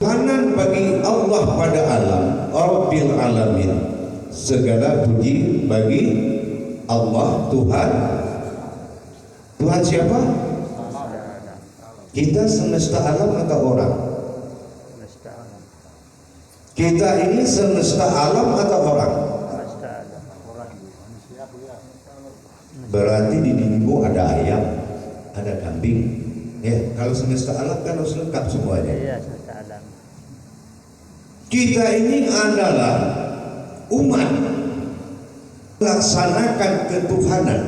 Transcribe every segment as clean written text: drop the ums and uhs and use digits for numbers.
Ketuhanan bagi Allah pada alam, Rabbil Alamin. Segala puji bagi Allah, Tuhan. Tuhan siapa? Kita semesta alam atau orang? Kita ini semesta alam atau orang? Berarti di dirimu ada ayam, ada kambing. Ya, kalau semesta alam kan harus lengkap semuanya. Iya, semesta alam. Kita ini adalah umat melaksanakan ketuhanan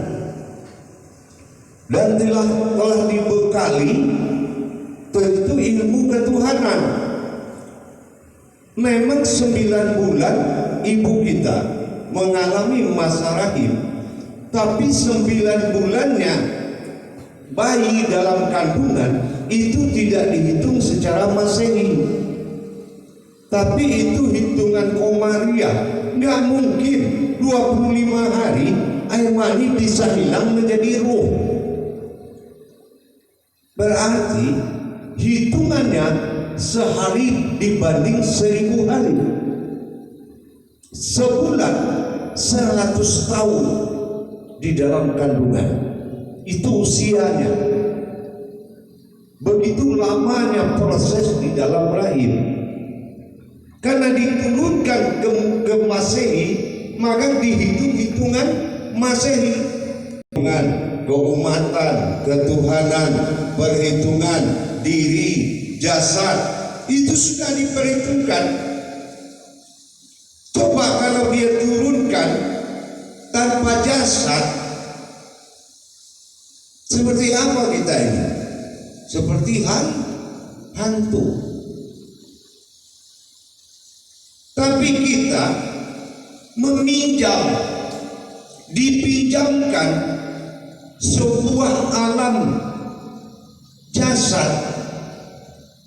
dan telah dibekali tentu ilmu ketuhanan. Memang 9 bulan ibu kita mengalami masa rahim, tapi 9 bulannya bayi dalam kandungan itu tidak dihitung secara Masehi, tapi itu hitungan Komariah. Nggak mungkin 25 hari air mani bisa hilang menjadi roh. Berarti hitungannya sehari dibanding 1000 hari. Sebulan 100 tahun di dalam kandungan. Itu usianya. Begitu lamanya proses di dalam rahim. Karena diturunkan ke Masehi, maka dihitung hitungan Masehi. Hitungan keumatan, ketuhanan, perhitungan diri, jasad, itu sudah diperhitungkan. Coba kalau dia turunkan tanpa jasad, seperti apa kita ini? Seperti hantu. Tapi kita meminjam, dipinjamkan sebuah alam jasad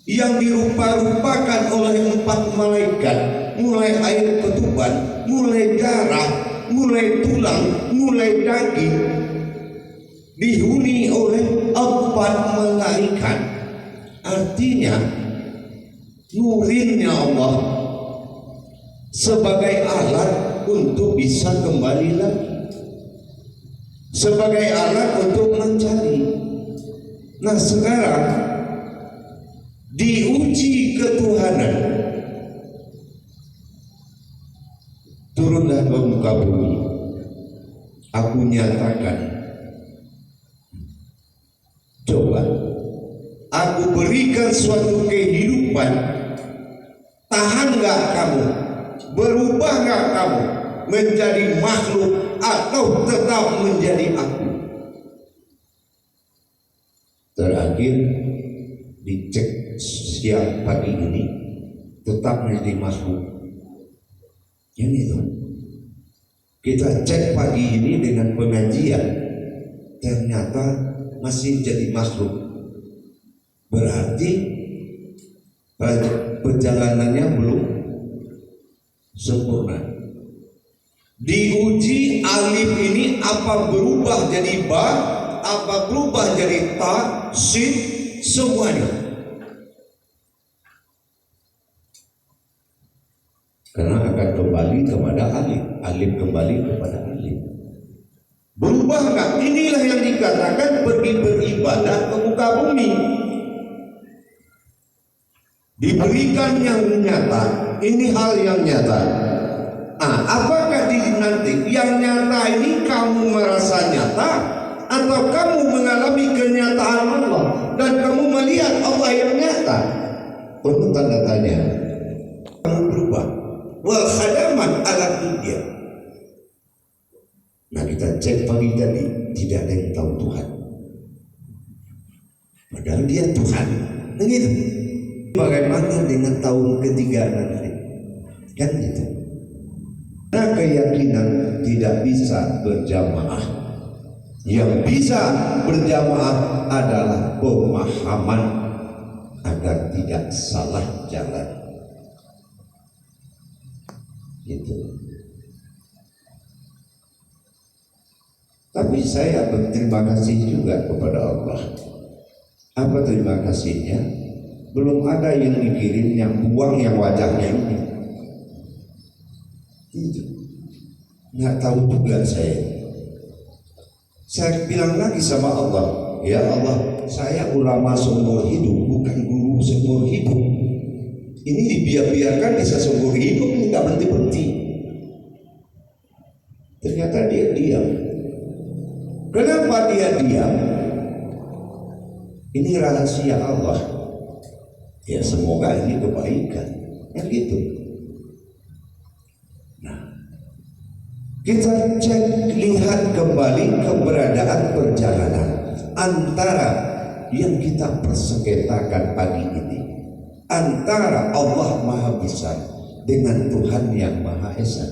yang dirupa-rupakan oleh 4 malaikat, mulai air ketuban, mulai darah, mulai tulang, mulai daging, dihuni oleh 4 malaikat. Artinya nurinnya Allah sebagai alat untuk bisa kembali lagi, sebagai alat untuk mencari. Nah sekarang diuji ketuhanan, turunlah ke muka bumi, aku nyatakan. Coba aku berikan suatu kehidupan, tahan gak kamu? Berubah gak kamu menjadi makhluk atau tetap menjadi aku? Terakhir dicek siang pagi ini tetap menjadi makhluk. Ini tuh kita cek pagi ini dengan pengajian, ternyata masih jadi makhluk. Berarti perjalanannya belum sempurna. Diuji alif ini apa berubah jadi ba, apa berubah jadi ta, sin, semuanya. Karena akan kembali kepada alif, alif kembali kepada alif. Berubah enggak? Inilah yang dikatakan pergi beribadah ke muka bumi. Diberikan yang nyata, ini hal yang nyata. Apakah nanti yang nyata ini kamu merasa nyata, atau kamu mengalami kenyataan Allah dan kamu melihat Allah yang nyata? Perlu tanda tanya. Kamu berubah. Wal khadaman ala dunia. Nah kita cek pagi tadi, tidak ada yang tahu Tuhan. Padahal dia Tuhan. Begitu. Bagaimana dengan tahun ketiga nanti? Kan gitu. Nah keyakinan tidak bisa berjamaah. Yang bisa berjamaah adalah pemahaman agar tidak salah jalan. Gitu. Tapi saya berterima kasih juga kepada Allah. Apa terima kasihnya? belum ada yang dikirim yang buang yang wajahnya ini. Itu nggak tahu juga saya. Saya bilang lagi sama Allah, ya Allah, saya ulama seumur hidup, bukan guru seumur hidup. Ini dibiarkan bisa seumur hidup, ini nggak berhenti-berhenti. Ternyata dia diam. Kenapa dia diam? Ini rahasia Allah. Ya semoga ini kebaikan. Ya gitu. Nah, kita cek, lihat kembali keberadaan perjalanan antara yang kita persengketakan pagi ini, antara Allah Maha Besar dengan Tuhan yang Maha Esa.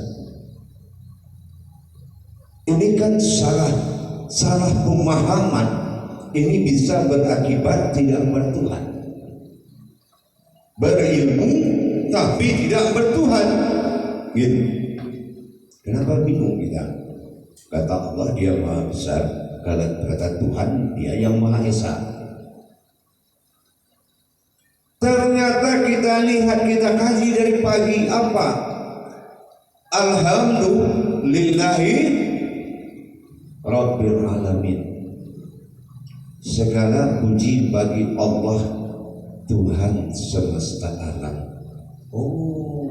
Ini kan salah pemahaman. Ini bisa berakibat tidak bertuhan. Berilmu tapi tidak bertuhan. Gitu. Kenapa bingung kita? Kata Allah dia Maha Besar, kata Tuhan dia yang Maha Esa. Ternyata kita lihat, kita kaji dari pagi apa? Alhamdulillahi Rabbil Alamin. Segala puji bagi Allah Tuhan semesta alam. Oh,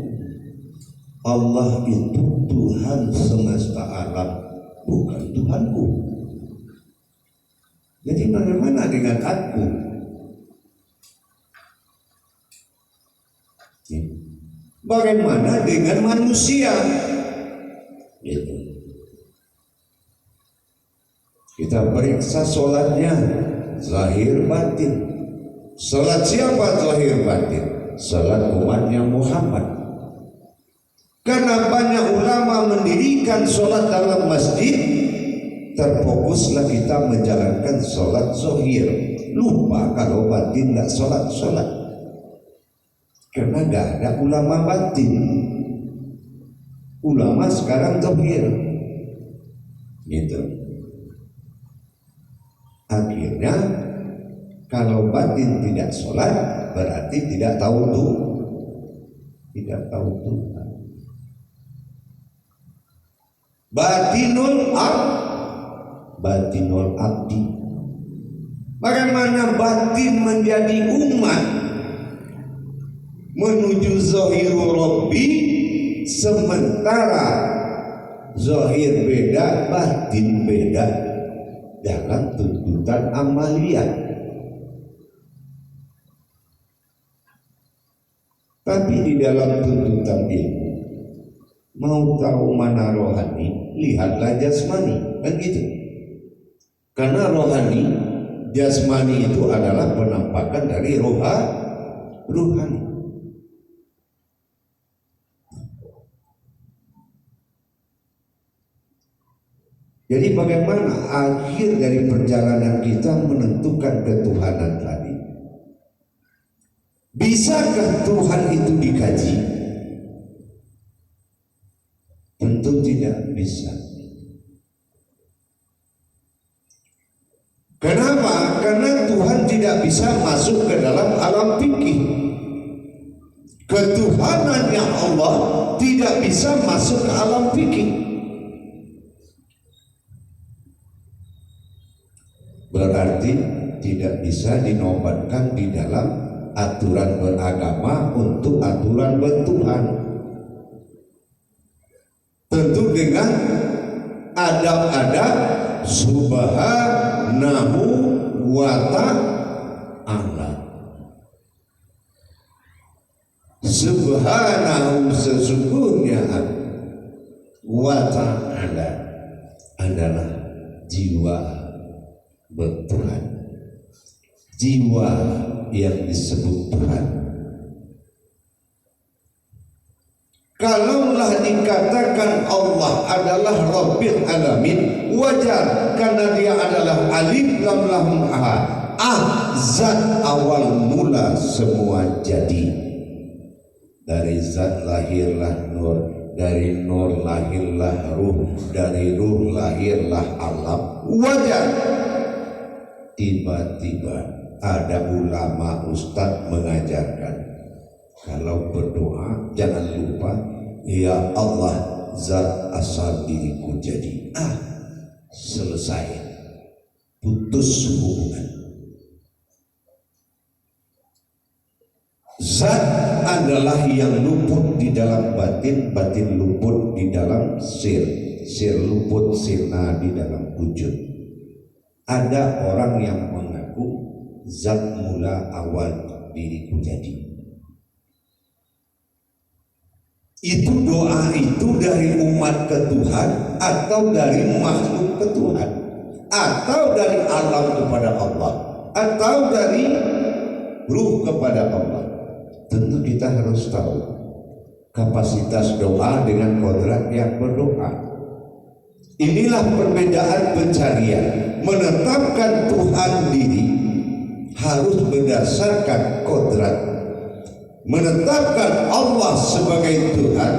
Allah itu Tuhan semesta alam, bukan Tuhanku. Jadi bagaimana dengan aku? Bagaimana dengan manusia? Itu. Kita periksa sholatnya, zahir batin. Sholat siapa zahir batin? Sholat umatnya Muhammad. Karena banyak ulama mendirikan sholat dalam masjid, terfokuslah kita menjalankan sholat zahir. Lupa kalau batin tidak sholat. Karena gak ada ulama batin. Ulama sekarang zahir. Gitu. Akhirnya kalau batin tidak sholat berarti tidak tahu Tuhan. Tidak tahu Tuhan. Batinul abdi. Bagaimana batin menjadi umat menuju zahirul rabbi, sementara zahir beda, batin beda dalam tuntutan amaliyah. Tapi di dalam tuntutan ilmu, mau tahu mana rohani, lihatlah jasmani, kan gitu. Karena rohani, jasmani itu adalah penampakan dari rohani. Jadi bagaimana akhir dari perjalanan kita menentukan ketuhanan tadi? Bisakah Tuhan itu dikaji? Tentu tidak bisa. Kenapa? Karena Tuhan tidak bisa masuk ke dalam alam fikih. Ketuhanannya Allah tidak bisa masuk ke alam fikih. Berarti tidak bisa dinobatkan di dalam aturan beragama untuk aturan bertuhan. Tentu dengan adab-adab subhanahu wa ta'ala. Subhanahu sesungguhnya wa ta'ala adalah jiwa bertuhan, jiwa yang disebut Tuhan. Kalaulah dikatakan Allah adalah Rabbil Alamin, wajar karena dia adalah Alif Lam Lam Ha, zat awal mula semua jadi. Dari zat lahirlah nur, dari nur lahirlah ruh, dari ruh lahirlah alam. Wajar tiba-tiba ada ulama ustadz mengajarkan kalau berdoa jangan lupa ya Allah zat asal diriku jadi selesai, putus hubungan. Zat adalah yang luput di dalam batin, batin luput di dalam sir, sir luput sirna di dalam wujud. Ada orang yang mengaku zat mula awal diriku jadi. Itu doa itu dari umat ke Tuhan atau dari makhluk ke Tuhan, atau dari alam kepada Allah, atau dari ruh kepada Allah. Tentu kita harus tahu kapasitas doa dengan kodrat yang berdoa. Inilah perbedaan pencarian. Menetapkan Tuhan diri harus berdasarkan kodrat. Menetapkan Allah sebagai Tuhan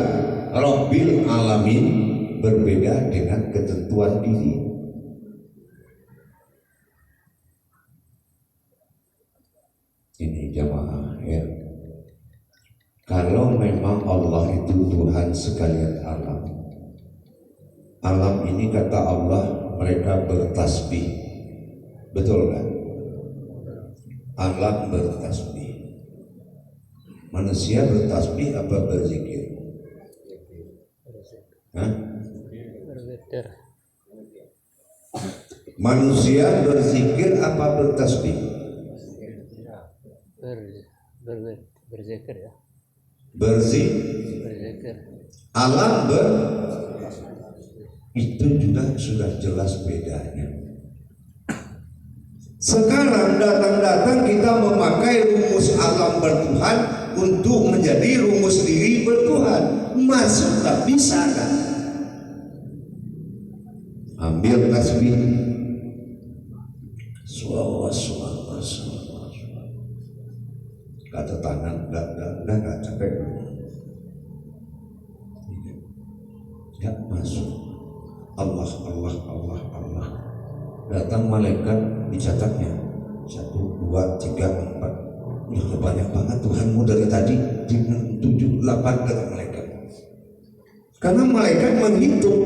Rabbil Alamin berbeda dengan ketentuan diri. Ini jamaah ya. Kalau memang Allah itu Tuhan sekalian alam, alam ini kata Allah mereka bertasbih, betul kan? Alam bertasbih. Manusia bertasbih apa berzikir? Hah? Berzikir. Manusia berzikir apa bertasbih? Berzikir ya. Berzikir. Alam itu juga sudah jelas bedanya. Sekarang datang-datang kita memakai rumus alam bertuhan untuk menjadi rumus diri bertuhan. Masuk tak bisa kan? Ambil tasbih. Suara. Kata tangan, enggak capek. Enggak masuk. Allah. Datang malaikat dicatatnya 1, 2, 3, 4. Udah banyak banget Tuhanmu dari tadi 7, 8 kata malaikat. Karena malaikat menghitung.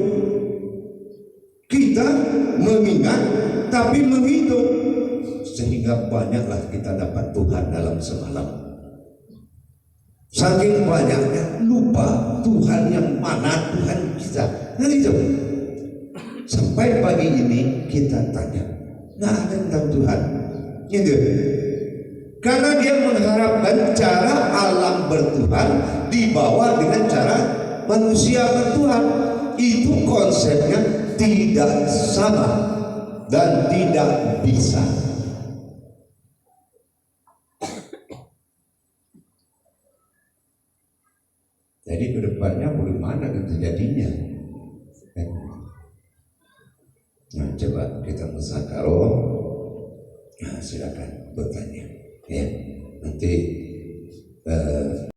Kita mengingat tapi menghitung. Sehingga banyaklah kita dapat Tuhan dalam semalam. Saking banyaknya lupa Tuhan yang mana Tuhan kita. Nah itu. Sampai pagi ini kita tanya, nggak ada yang tahu Tuhan. Gitu. Karena dia mengharapkan cara alam bertuhan dibawa dengan cara manusia bertuhan. Itu konsepnya tidak sama dan tidak bisa. Jadi kedepannya bagaimana terjadinya? Nah, coba kita muzakarah. Nah, silakan bertanya. Ya, nanti